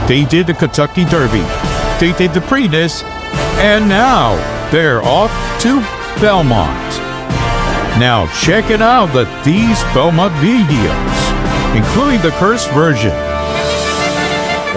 They did the Kentucky Derby. They did the Preakness. And now they're off to Belmont. Now check it out these Belmont videos, including the cursed version.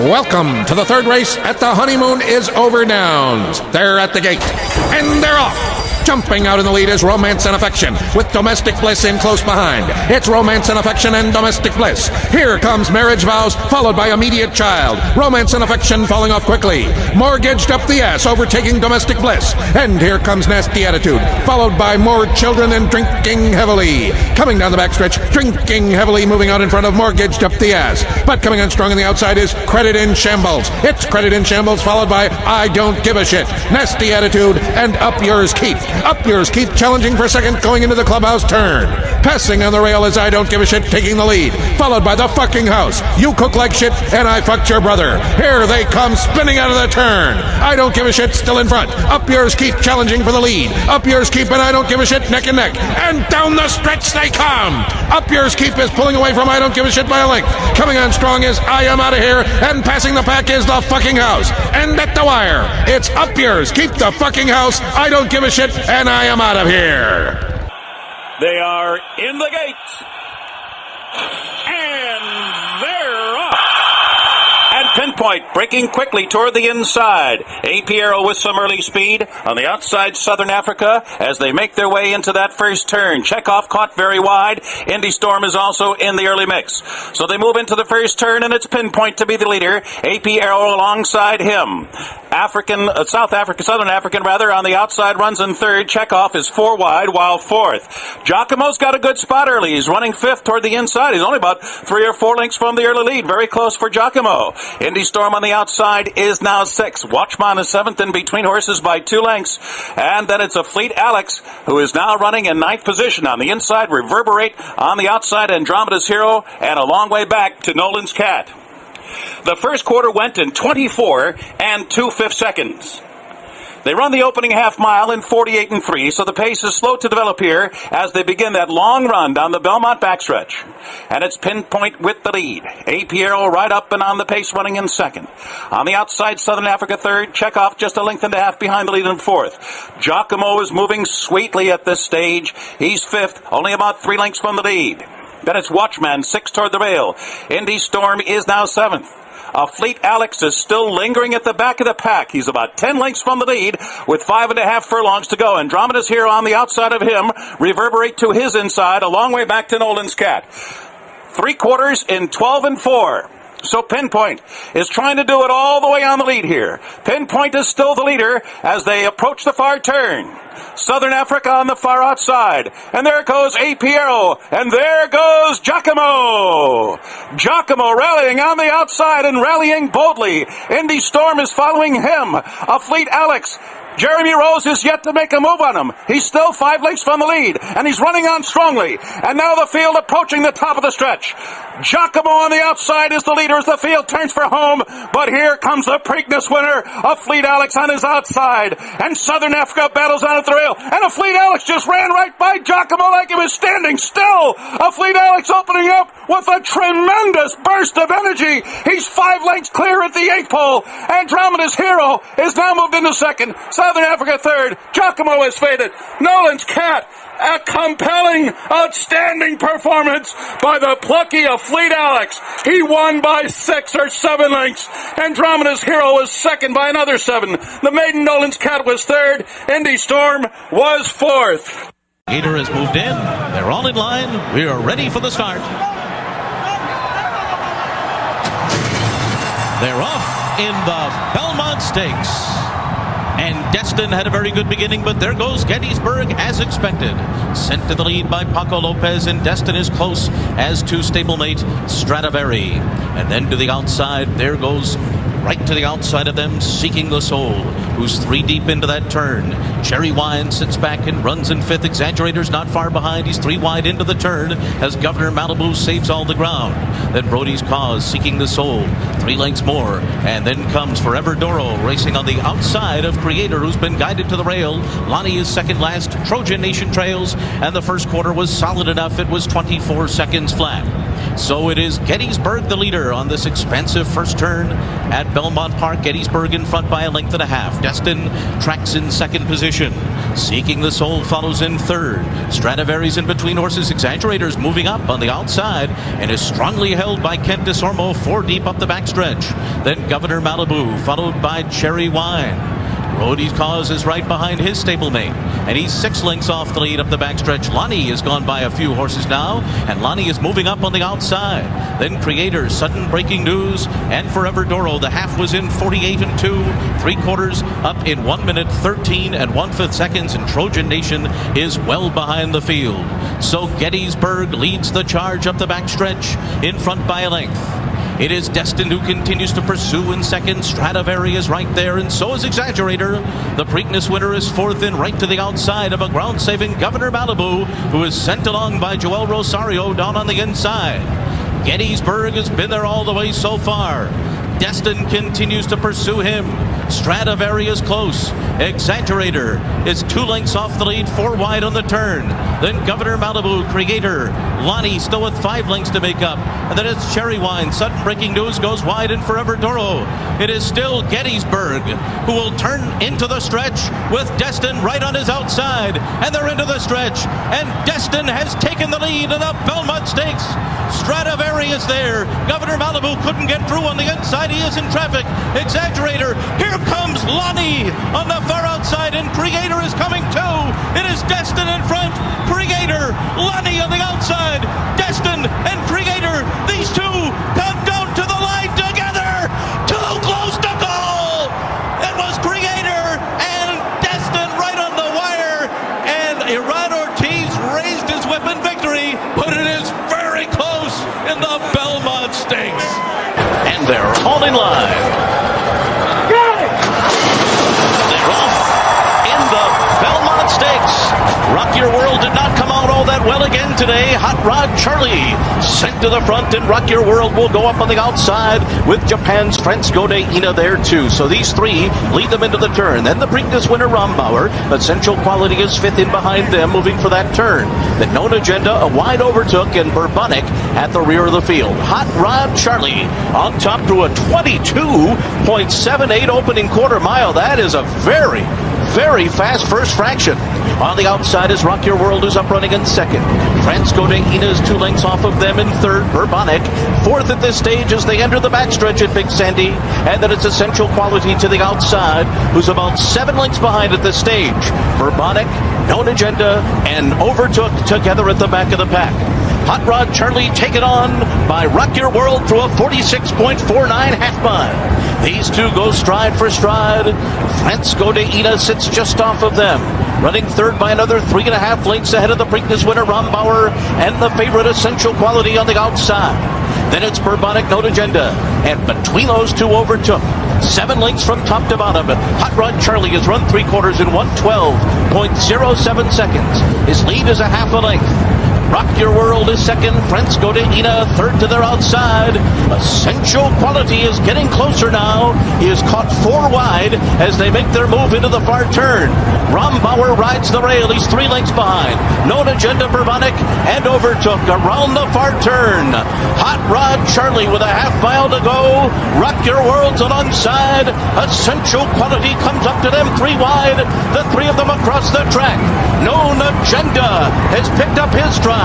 Welcome to the third race at the Honeymoon is Over Downs. They're at the gate, and they're off. Jumping out in the lead is Romance and Affection, with Domestic Bliss in close behind. It's Romance and Affection and Domestic Bliss. Here comes Marriage Vows, followed by Immediate Child. Romance and Affection falling off quickly. Mortgaged Up the Ass, overtaking Domestic Bliss. And here comes Nasty Attitude, followed by More Children and Drinking Heavily. Coming down the backstretch, Drinking Heavily moving out in front of Mortgaged Up the Ass. But coming on strong on the outside is Credit in Shambles. It's Credit in Shambles, followed by I Don't Give a Shit, Nasty Attitude, and Up Yours Keep. Up Yours Keep challenging for second going into the clubhouse turn. Passing on the rail is I Don't Give a Shit taking the lead, followed by The Fucking House, You Cook Like Shit, and I Fucked Your Brother. Here they come spinning out of the turn. I Don't Give a Shit still in front. Up Yours Keep challenging for the lead. Up Yours Keep and I Don't Give a Shit neck and neck. And down the stretch they come. Up Yours Keep is pulling away from I Don't Give a Shit by a length. Coming on strong is I Am Out of Here, and passing the pack is The Fucking House. And at the wire, it's Up Yours Keep, The Fucking House, I Don't Give a Shit, and I Am Out of Here. They are in the gate. And they're off. And Pinpoint breaking quickly toward the inside. AP Arrow with some early speed. On the outside, Southern Africa, as they make their way into that first turn. Chekhov caught very wide. Indy Storm is also in the early mix. So they move into the first turn, and it's Pinpoint to be the leader. AP Arrow alongside him. Southern African on the outside runs in third. Chekhov is 4 wide, while fourth. Giacomo's got a good spot early. He's running fifth toward the inside. He's only about 3 or 4 lengths from the early lead. Very close for Giacomo. Indy Storm on the outside is now 6. Watchman is 7th in between horses by 2 lengths. And then it's a Fleet Alex, who is now running in 9th position. On the inside, Reverberate. On the outside, Andromeda's Hero. And a long way back to Nolan's Cat. The first quarter went in 24 and 2/5 seconds. They run the opening half mile in 48 and 3, so the pace is slow to develop here as they begin that long run down the Belmont backstretch. And it's Pinpoint with the lead. AP Arrow right up and on the pace, running in second. On the outside, Southern Africa third. Chekhov just a length and a half behind the lead in fourth. Giacomo is moving sweetly at this stage. He's fifth, only about 3 lengths from the lead. Then it's Watchman, 6 toward the rail. Indy Storm is now 7th. A Fleet Alex is still lingering at the back of the pack. He's about 10 lengths from the lead with 5.5 furlongs to go. Andromeda's Hero on the outside of him. Reverberate to his inside, a long way back to Nolan's Cat. 3 quarters in 12 and 4. So Pinpoint is trying to do it all the way on the lead here. Pinpoint is still the leader as they approach the far turn. Southern Africa on the far outside. And there goes AP Arrow. And there goes Giacomo. Giacomo rallying on the outside and rallying boldly. Indy Storm is following him. A Fleet Alex. Jeremy Rose is yet to make a move on him. He's still 5 lengths from the lead, and he's running on strongly. And now the field approaching the top of the stretch. Giacomo on the outside is the leader as the field turns for home. But here comes the Preakness winner, a Fleet Alex on his outside. And Southern Africa battles on at the rail. And a Fleet Alex just ran right by Giacomo like he was standing still. A Fleet Alex opening up with a tremendous burst of energy. He's 5 lengths clear at the 8th pole. Andromeda's Hero is now moved into second. Southern Africa third. Giacomo has faded. Nolan's Cat. A compelling, outstanding performance by the plucky of Fleet Alex. He won by 6 or 7 lengths. Andromeda's Hero was second by another 7. The maiden Nolan's Cat was third. Indy Storm was fourth. Gator has moved in. They're all in line. We are ready for the start. They're off in the Belmont Stakes. And Destin had a very good beginning, but there goes Gettysburg as expected. Sent to the lead by Paco Lopez, and Destin is close as to stablemate Stradivari. And then to the outside, there goes right to the outside of them, Seeking the Soul, who's 3 deep into that turn. Cherry Wine sits back and runs in 5th. Exaggerator's not far behind. He's 3 wide into the turn as Governor Malibu saves all the ground. Then Brody's Cause, Seeking the Soul, 3 lengths more. And then comes Forever Doro racing on the outside of Creator, who's been guided to the rail. Lonnie is second last. Trojan Nation trails, and the first quarter was solid enough. It was 24 seconds flat. So it is Gettysburg the leader on this expansive first turn at Belmont Park. Gettysburg in front by a length and a half. Destin tracks in second position. Seeking the Soul follows in third. Stradivarius in between horses. Exaggerator's moving up on the outside and is strongly held by Kent Desormeaux, 4 deep up the backstretch. Then Governor Malibu, followed by Cherry Wine. Brody's Cause is right behind his stablemate, and he's 6 lengths off the lead up the backstretch. Lonnie has gone by a few horses now, and Lonnie is moving up on the outside. Then Creator, Sudden Breaking News, and Forever Doro. The half was in 48 and 2, 3/4 up in 1 minute 13 and 1/5 seconds, and Trojan Nation is well behind the field. So Gettysburg leads the charge up the backstretch in front by a length. It is Destin who continues to pursue in second. Stradivari is right there, and so is Exaggerator. The Preakness winner is fourth in right to the outside of a ground-saving Governor Malibu, who is sent along by Joel Rosario down on the inside. Gettysburg has been there all the way so far. Destin continues to pursue him. Stradivari is close. Exaggerator is 2 lengths off the lead, 4 wide on the turn. Then Governor Malibu, Creator, Lonnie still with 5 lengths to make up. And then it's Cherry Wine. Sudden Breaking News goes wide, and Forever Doro. It is still Gettysburg who will turn into the stretch with Destin right on his outside. And they're into the stretch. And Destin has taken the lead in the Belmont Stakes. Stradivari is there. Governor Malibu couldn't get through on the inside. He is in traffic. Exaggerator. Here comes Lonnie on the far outside, and Creator is coming too. It is Destin in front. Creator. Lonnie on the outside. Destin and Creator. These two come down to the line together. Too close to goal. It was Creator and Destin right on the wire. And Iran Ortiz raised his whip in victory, but it is very close in the Belmont Stakes. And they're all in line. They're off in the Belmont Stakes. Rock Your World did not come out all that well again today. Hot Rod Charlie sent to the front, and Rock Your World will go up on the outside with Japan's Francisco de Ina there too. So these 3 lead them into the turn. Then the Preakness winner Rombauer. Essential Quality is 5th in behind them, moving for that turn. The Known Agenda, a wide overtook, and Bourbonic at the rear of the field. Hot Rod Charlie on top to a 22.78 opening quarter mile. That is a very, very fast first fraction. On the outside is Rock Your World, who's up running in second. Francisco de Ina is 2 lengths off of them in third. Bourbonic fourth at this stage as they enter the backstretch at Big Sandy. And then it's Essential Quality to the outside, who's about 7 lengths behind at this stage. Bourbonic, Known Agenda, and Overtook together at the back of the pack. Hot Rod Charlie taken on by Rock Your World through a 46.49 half mile. These two go stride for stride. Francisco de Ina sits just off of them, running third by another 3.5 lengths ahead of the Preakness winner Rombauer and the favorite Essential Quality on the outside. Then it's Bourbonic, Known Agenda, and between those two Overtook. 7 lengths from top to bottom. Hot Rod Charlie has run 3/4 in 1:12.07 seconds. His lead is a half a length. Rock Your World is second. Francisco de Ina third to their outside. Essential Quality is getting closer now. He is caught 4 wide as they make their move into the far turn. Rombauer rides the rail. He's 3 lengths behind. Known Agenda, Bourbonic, and Overtook around the far turn. Hot Rod Charlie with a half mile to go. Rock Your World's alongside. Essential Quality comes up to them 3 wide. The 3 of them across the track. Known Agenda has picked up his stride.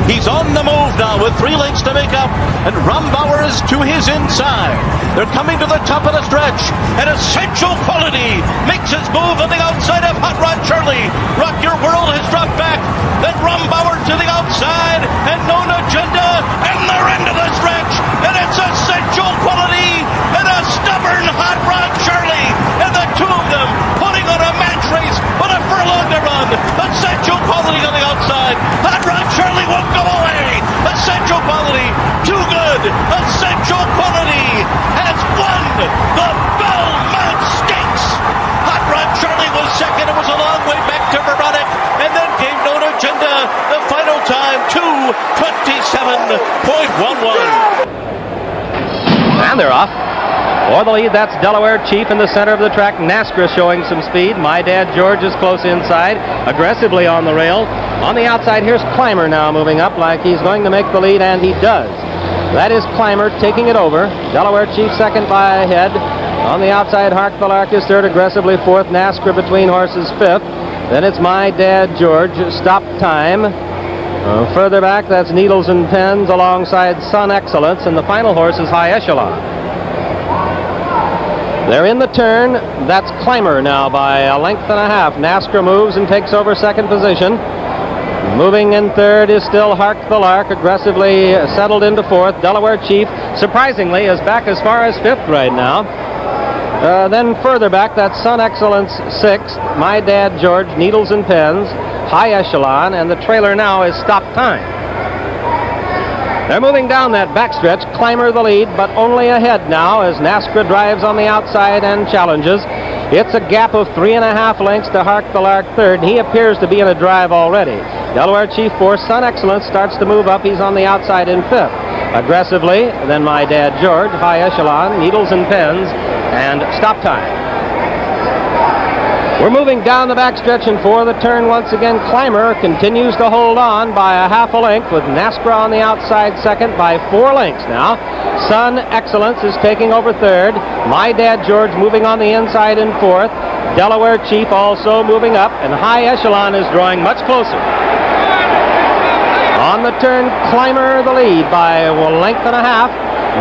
He's on the move now with 3 lengths to make up, and Rombauer is to his inside. They're coming to the top of the stretch, and Essential Quality makes his move on the outside of Hot Rod Charlie. Rock Your World has dropped back. Then Rombauer to the outside, and Known Agenda, and they're into the stretch, and it's Essential Quality and a stubborn Hot Rod Charlie, and the 2 of them putting on a match race on a furlong to run. Essential Quality on the outside. Hot Rod Charlie won't go away. Essential Quality, too good. Essential Quality has won the Belmont Stakes. Hot Rod Charlie was second. It was a long way back to Bourbonic, and then came Known Agenda. The final time, 2:27.11. And they're off. For the lead, that's Delaware Chief in the center of the track. Nascra showing some speed. My Dad George is close inside, aggressively on the rail. On the outside, here's Climber now moving up like he's going to make the lead, and he does. That is Clymer taking it over. Delaware Chief second by a head. On the outside, Hark the Lark is third, aggressively fourth. NASCRA between horses fifth. Then it's My Dad George. Stop time. Further back, that's Needles and Pens alongside Sun Excellence. And the final horse is High Echelon. They're in the turn. That's Clymer now by a length and a half. NASCRA moves and takes over second position. Moving in third is still Hark the Lark, aggressively settled into fourth. Delaware Chief, surprisingly, is back as far as fifth right now. Then further back, that's Sun Excellence sixth. My Dad George, Needles and Pens, High Echelon, and the trailer now is Stop Time. They're moving down that backstretch. Clymer the lead, but only ahead now as NASCRA drives on the outside and challenges. It's a gap of 3.5 lengths to Hark the Lark third, and he appears to be in a drive already. Delaware Chief fourth. Sun Excellence starts to move up. He's on the outside in fifth. Aggressively, then My Dad George, High Echelon, Needles and Pens, and Stop Time. We're moving down the backstretch, and for the turn once again, Clymer continues to hold on by a half a length with NASCRA on the outside second by 4 lengths now. Sun Excellence is taking over third. My Dad George moving on the inside in fourth. Delaware Chief also moving up, and High Echelon is drawing much closer. On the turn, Clymer the lead by a length and a half.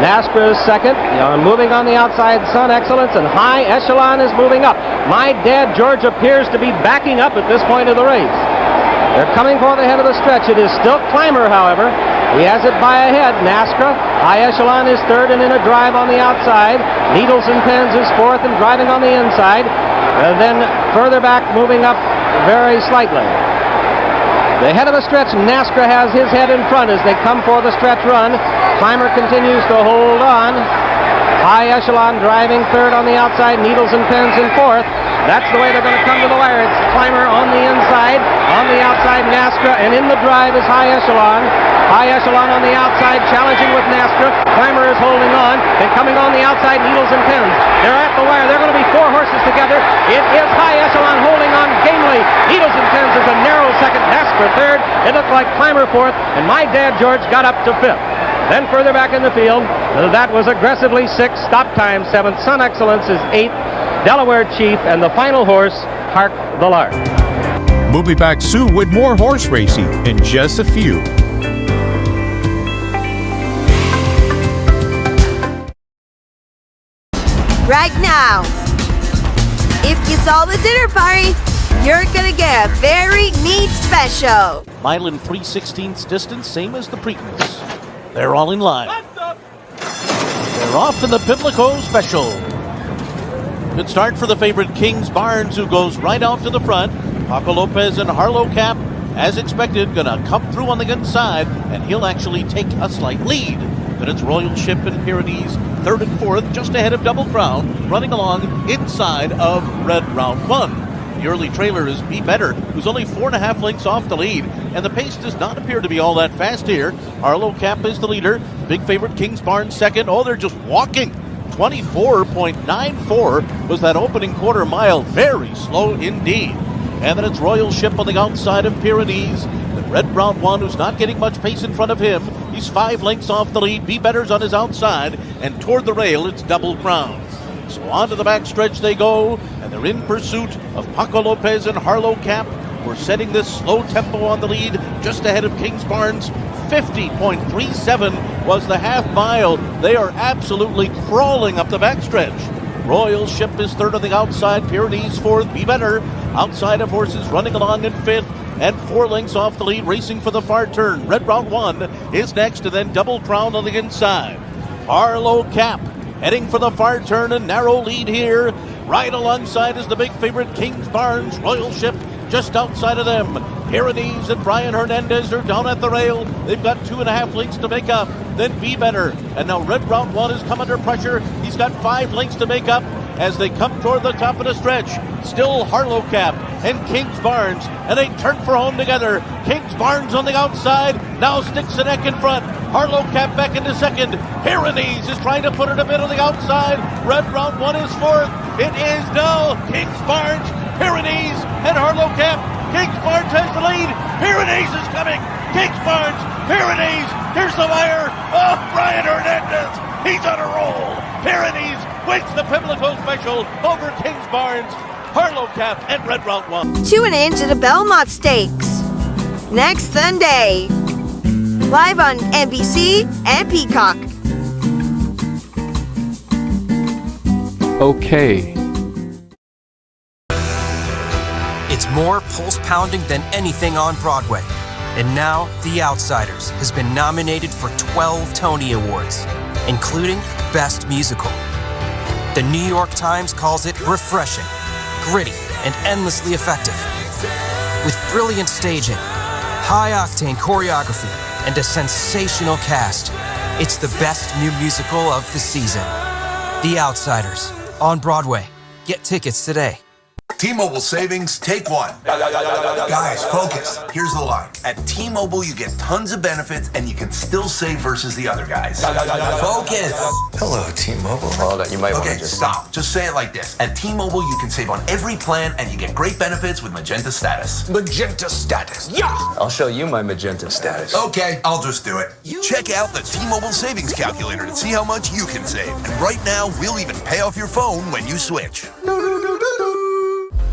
NASCRA is second. Moving on the outside, Sun Excellence, and High Echelon is moving up. My Dad George appears to be backing up at this point of the race. They're coming for the head of the stretch. It is still Clymer, however. He has it by a head. NASCRA, High Echelon is third and in a drive on the outside. Needles and Pens is fourth and driving on the inside. Then further back, moving up very slightly. The head of the stretch, NASCRA has his head in front as they come for the stretch run. Clymer continues to hold on. High Echelon driving third on the outside. Needles and Pens in fourth. That's the way they're going to come to the wire. It's Clymer on the inside. On the outside, NASCRA. And in the drive is High Echelon. High Echelon on the outside, challenging with NASCRA. Clymer is holding on. And coming on the outside, Needles and Pens. They're at the wire. They're going to be 4 horses together. It is High Echelon holding on gamely. Needles and Pens is a narrow second. NASCRA third. It looked like Clymer fourth. And My Dad George got up to fifth. Then further back in the field, that was aggressively sixth. Stop Time seventh. Sun Excellence is eighth. Delaware Chief, and the final horse, Hark the Lark. We'll be back soon with more horse racing in just a few. Right now, if you saw the dinner party, you're gonna get a very neat special. Mile and 3/16 distance, same as the Preakness. They're all in line. They're off in the Pimlico Special. Good start for the favorite Kings Barnes, who goes right out to the front. Paco Lopez and Harlow Cap, as expected, gonna come through on the inside, and he'll actually take a slight lead. Then it's Royal Ship and Pyrenees, third and fourth, just ahead of Double Crown, running along inside of Red Round 1. The early trailer is Be Better, who's only 4.5 lengths off the lead, and the pace does not appear to be all that fast here. Harlow Cap is the leader. Big favorite Kings Barnes second. Oh, they're just walking. 24.94 was that opening quarter mile. Very slow indeed. And then it's Royal Ship on the outside of Pyrenees. The Red Round 1, who's not getting much pace in front of him. He's 5 lengths off the lead. Be Better's on his outside. And toward the rail, it's Double Crown. So on to the backstretch they go, and they're in pursuit of Paco Lopez and Harlow Cap. We're setting this slow tempo on the lead, just ahead of Kings Barnes. 50.37 was the half mile. They are absolutely crawling up the backstretch. Royal Ship is third on the outside. Pyrenees fourth. Be Better outside of horses running along in fifth, and 4 lengths off the lead, racing for the far turn. Red Round 1 is next, and then Double Crown on the inside. Harlow Cap heading for the far turn, a narrow lead here. Right alongside is the big favorite Kings Barnes. Royal Ship just outside of them. Pyrenees and Brian Hernandez are down at the rail. They've got 2.5 lengths to make up. Then Be Better. And now Red Round 1 has come under pressure. He's got 5 lengths to make up as they come toward the top of the stretch. Still Harlow Cap and Kings Barnes, and they turn for home together. Kings Barnes on the outside, now sticks the neck in front. Harlow Cap back into second. Pyrenees is trying to put it a bit on the outside. Red Round 1 is fourth. It is now Kings Barnes, Pyrenees, and Harlow Cap. Kings Barnes has the lead. Pyrenees is coming. Kings Barnes, Pyrenees, here's the wire. Oh, Brian Hernandez, he's on a roll. Pyrenees wins the Pimlico Special over Kings Barnes, Harlow Cap, and Red Route 1. Tune in to the Belmont Stakes next Sunday, live on NBC and Peacock. Okay. It's more pulse-pounding than anything on Broadway. And now, The Outsiders has been nominated for 12 Tony Awards, including Best Musical. The New York Times calls it refreshing, gritty, and endlessly effective. With brilliant staging, high-octane choreography, and a sensational cast, it's the best new musical of the season. The Outsiders, on Broadway. Get tickets today. T-Mobile Savings, take one. Guys, focus. Here's the line. At T-Mobile, you get tons of benefits, and you can still save versus the other guys. Focus. Hello, T-Mobile. Hold on, you might want to just... Stop. Just say it like this. At T-Mobile, you can save on every plan, and you get great benefits with Magenta Status. Magenta status. Yeah! I'll show you my Magenta status. Okay, I'll just do it. Check out the T-Mobile Savings Calculator to see how much you can save. And right now, we'll even pay off your phone when you switch.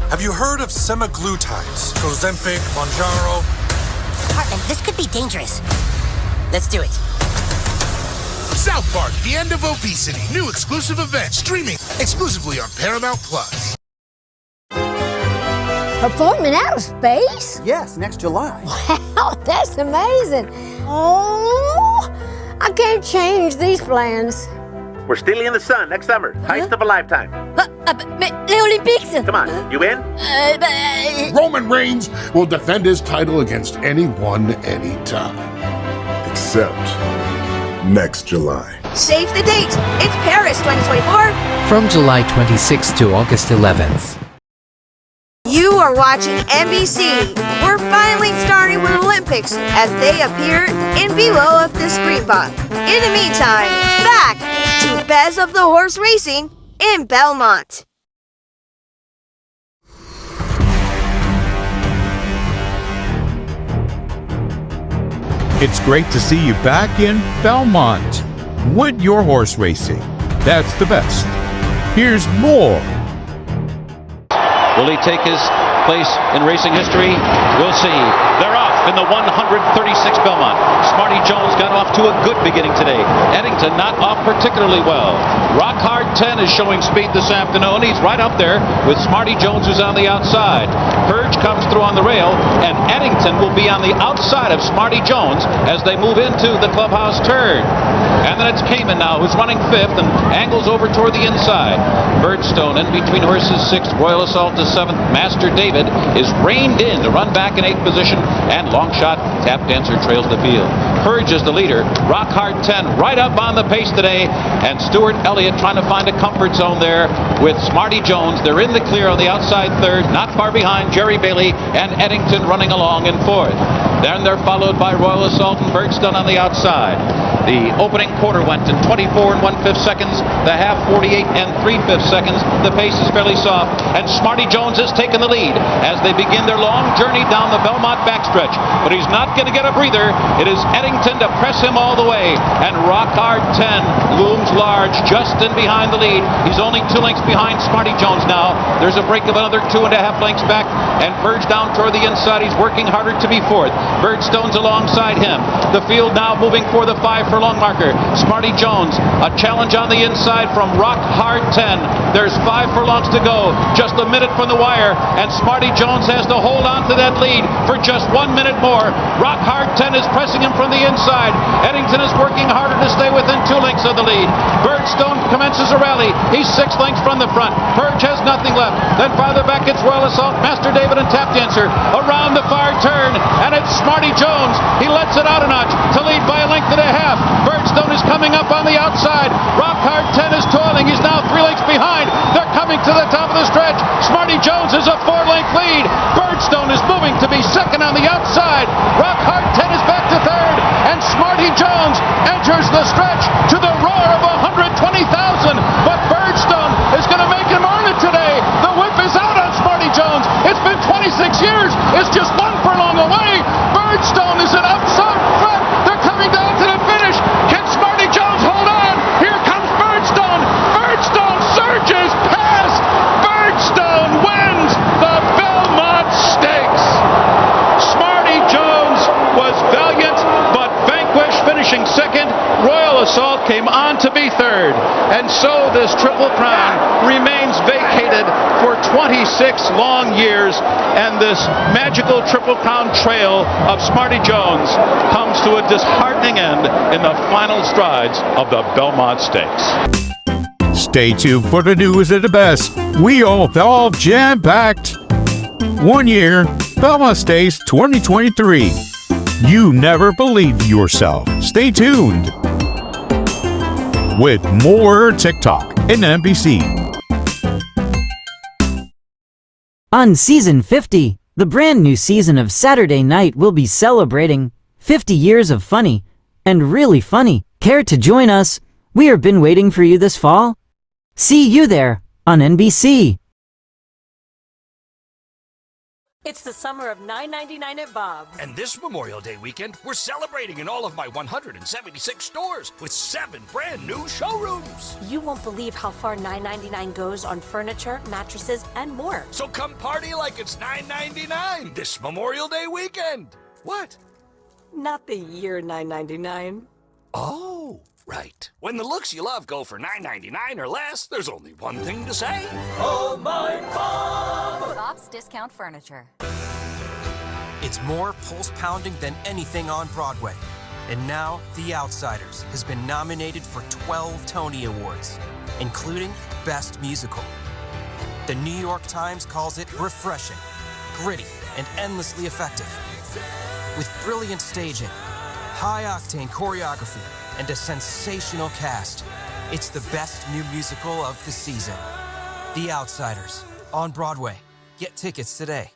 Have you heard of semaglutides? Ozempic, Mounjaro? Hartman, this could be dangerous. Let's do it. South Park, The End of Obesity. New exclusive event streaming exclusively on Paramount Plus. Performing out of space? Yes, next July. Wow, that's amazing. Oh, I can't change these plans. We're stealing in the sun next summer. Heist of a lifetime. The Olympics. Come on, you in? Roman Reigns will defend his title against anyone, anytime. Except next July. Save the date. It's Paris 2024. From July 26th to August 11th. You are watching NBC. We're finally starting with Olympics as they appear in below of the screen box. In the meantime, back to Best of the Horse Racing in Belmont. It's great to see you back in Belmont with your horse racing. That's the best. Here's more. Will he take his place in racing history? We'll see. They're off in the 136 Belmont. Smarty Jones got off to a good beginning today. Eddington not off particularly well. Rock Hard 10 is showing speed this afternoon. He's right up there with Smarty Jones, who's on the outside. Purge comes through on the rail, and Eddington will be on the outside of Smarty Jones as they move into the clubhouse turn. And then it's Cayman now, who's running fifth and angles over toward the inside. Birdstone in between horses 6th, Royal Assault is 7th. Master David is reined in to run back in 8th position, and Longshot Tap Dancer trails the field. Purge is the leader. Rock Hard 10 right up on the pace today, and Stuart Elliott trying to find a comfort zone there with Smarty Jones. They're in the clear on the outside third, not far behind Jerry Bailey and Eddington running along in 4th. Then they're followed by Royal Assault and Birdstone on the outside. The opening quarter went in 24 1/5 seconds, the half 48 3/5 seconds. The pace is fairly soft, and Smarty Jones has taken the lead as they begin their long journey down the Belmont backstretch. But he's not going to get a breather. It is Eddington to press him all the way, and Rock Hard 10 looms large just in behind the lead. He's only 2 lengths behind Smarty Jones now. There's a break of another 2.5 lengths back, and Purge down toward the inside. He's working harder to be 4th. Birdstone's alongside him. The field now moving for the 5 furlong marker. Smarty Jones, a challenge on the inside from Rock Hard 10. There's 5 furlongs to go, just a minute from the wire, and Smarty Jones has to hold on to that lead for just 1 minute more. Rock Hard 10 is pressing him from the inside. Eddington is working harder to stay within 2 lengths of the lead. Birdstone commences a rally. He's 6 lengths from the front. Purge has nothing left. Then farther back it's Royal Assault, Master David, and Tap Dancer around the far turn, and it's Smarty Jones. He lets it out a notch to lead by 1.5 lengths. Birdstone is coming up on the outside. Rock Hard 10 is toiling. He's now 3 lengths behind. They're coming to the top of the stretch. Smarty Jones is a 4-length lead. Birdstone is moving to be second on the outside. Rock Hard 10 is back to 3rd, and Smarty Jones enters the stretch to the roar of 120,000. But Birdstone is going to make him earn it today. The whip is out on Smarty Jones. It's been 26 years. It's just 1 furlong away. Birdstone is an upside front. They're coming down to the finish. Can to be third. And so this Triple Crown remains vacated for 26 long years, and this magical Triple Crown trail of Smarty Jones comes to a disheartening end in the final strides of the Belmont Stakes. Stay tuned for the news and the best. We all jam-packed. 1 year, Belmont Stakes 2023. You never believe yourself. Stay tuned. With more TikTok and NBC. On season 50, the brand new season of Saturday Night will be celebrating 50 years of funny and really funny. Care to join us? We have been waiting for you this fall. See you there on NBC. It's the summer of $9.99 at Bob's. And this Memorial Day weekend, we're celebrating in all of my 176 stores with 7 brand new showrooms. You won't believe how far $9.99 goes on furniture, mattresses, and more. So come party like it's $9.99 this Memorial Day weekend. What? Not the year $9.99. Oh, right. When the looks you love go for $9.99 or less, there's only one thing to say. Oh my Bob! Bob's Discount Furniture. It's more pulse-pounding than anything on Broadway. And now, The Outsiders has been nominated for 12 Tony Awards, including Best Musical. The New York Times calls it refreshing, gritty, and endlessly effective. With brilliant staging, high-octane choreography, and a sensational cast, it's the best new musical of the season. The Outsiders, on Broadway. Get tickets today.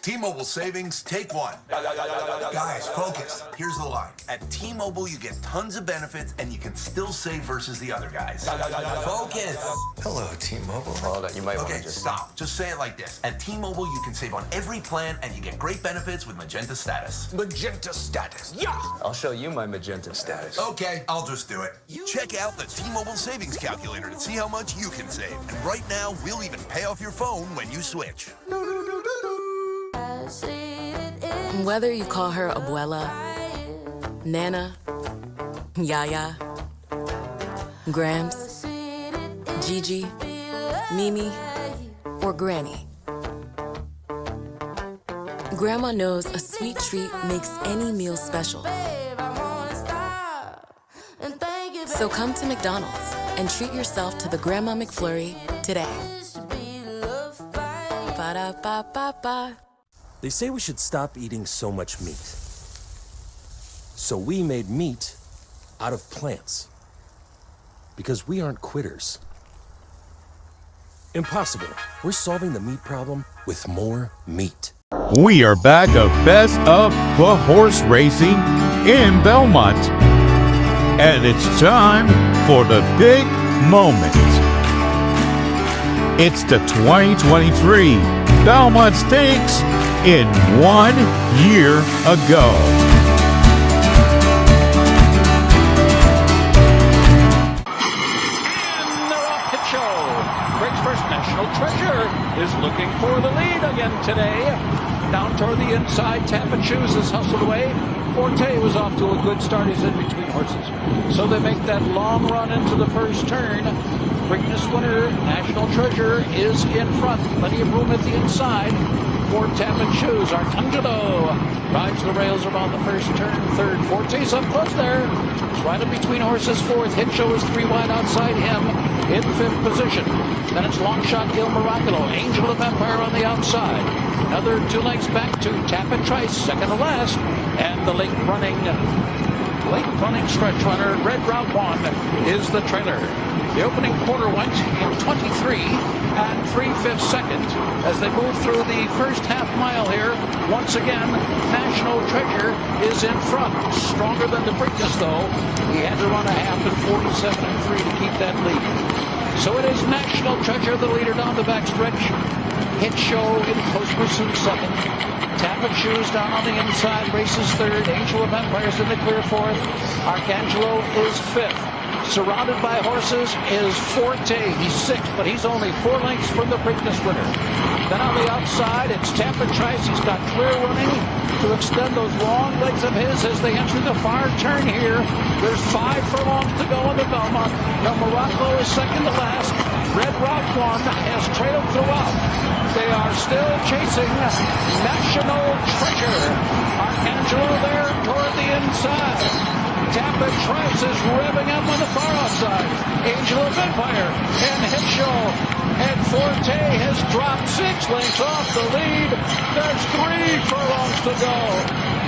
T-Mobile savings, take one. Guys, focus. Here's the line. At T-Mobile, you get tons of benefits, and you can still save versus the other guys. Focus. Hello, T-Mobile. Hold on, you might want to just... Stop. Just say it like this. At T-Mobile, you can save on every plan, and you get great benefits with Magenta Status. Magenta Status. Yeah! I'll show you my Magenta Status. Okay, I'll just do it. Check out the T-Mobile Savings Calculator to see how much you can save. And right now, we'll even pay off your phone when you switch. Whether you call her Abuela, Nana, Yaya, Gramps, Gigi, Mimi, or Granny, Grandma knows a sweet treat makes any meal special. So come to McDonald's and treat yourself to the Grandma McFlurry today. Ba-da-ba-ba-ba. They say we should stop eating so much meat. So we made meat out of plants. Because we aren't quitters. Impossible. We're solving the meat problem with more meat. We are back of Best of the Horse Racing in Belmont. And it's time for the big moment. It's the 2023 Belmont Stakes in 1 year ago. And they're off Hit Show. Craig's first National Treasure is looking for the lead again today. Down toward the inside, Tap and Shoes is hustled away. Forte was off to a good start. He's in between horses. So they make that long run into the first turn. Preakness winner, National Treasure, is in front. Plenty of room at the inside for Tap and Shoes. Artangelo rides the rails around the first turn. Third, Forte's up close there. It's right in between horses. Fourth, Hit Show is 3 wide outside him in 5th position. Then it's Long Shot Il Miracolo. Angel of Empire on the outside. Another 2 lengths back to Tap and Trice, second to last. And the late running stretch runner, Red Route 1, is the trailer. The opening quarter went in 23 and 3/5 seconds as they move through the first half mile here. Once again, National Treasure is in front. Stronger than the Preakness, though. He had to run a half in 47 and 3 to keep that lead. So it is National Treasure, the leader down the backstretch. Hit Show in close pursuit second. Tap and Shoes down on the inside, races third. Angel of Empires in the clear fourth. Arcangelo is fifth. surrounded by horses, is Forte. He's 6th, but he's only 4 lengths from the Preakness winner. Then on the outside, it's Tampa Trice. He's got clear running to extend those long legs of his as they enter the far turn here. There's 5 furlongs to go in the Belmont. Now Morocco is second to last. Red Rock 1 has trailed throughout. They are still chasing National Treasure. Arcangelo there toward the inside. Tampa Trice is revving up on the far outside. Angel of Empire and Hitchell. And Forte has dropped 6 lengths off the lead. There's 3 furlongs to go.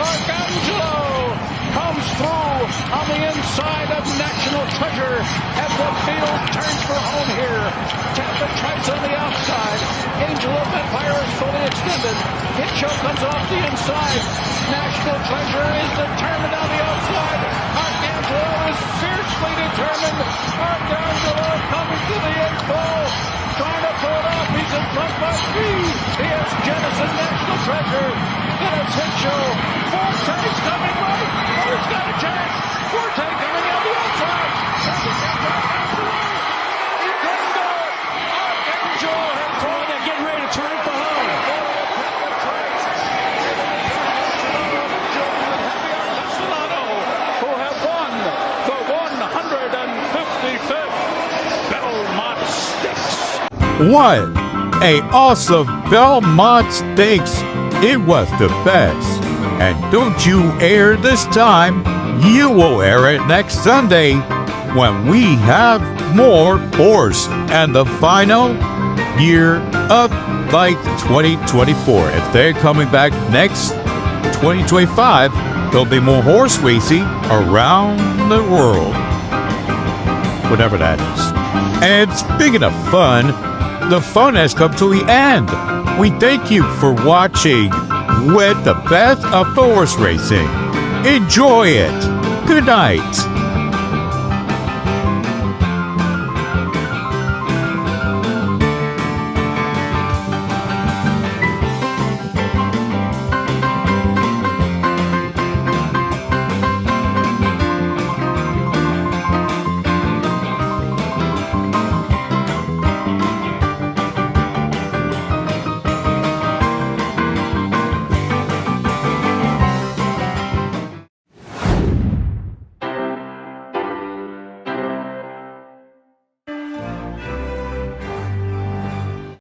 Arcangelo comes through on the inside of National Treasure as the field turns for home here. Tampa Trice on the outside. Angel of Empire is fully extended. Hitchell comes off the inside. National Treasure is determined on the outside. Arcangelo is fiercely determined. Arcangelo coming to the 8th ball. Trying to pull it off. He's in front by 3. He has Genesis National Treasure. Then it's Hitchell. Forte's coming right. Oh, he's got a chance. Forte coming out the outside. He couldn't do it. Arcangelo had thrown it. Getting ready to turn it behind. Who have won the 155th Belmont Stakes. What a awesome Belmont Stakes! It was the best. And don't you air this time, you will air it next Sunday when we have more horse and the final year of like 2024. If they're coming back next 2025, there'll be more horse racing around the world. Whatever that is. And speaking of fun, the fun has come to the end. We thank you for watching with the best of horse racing. Enjoy it. Good night.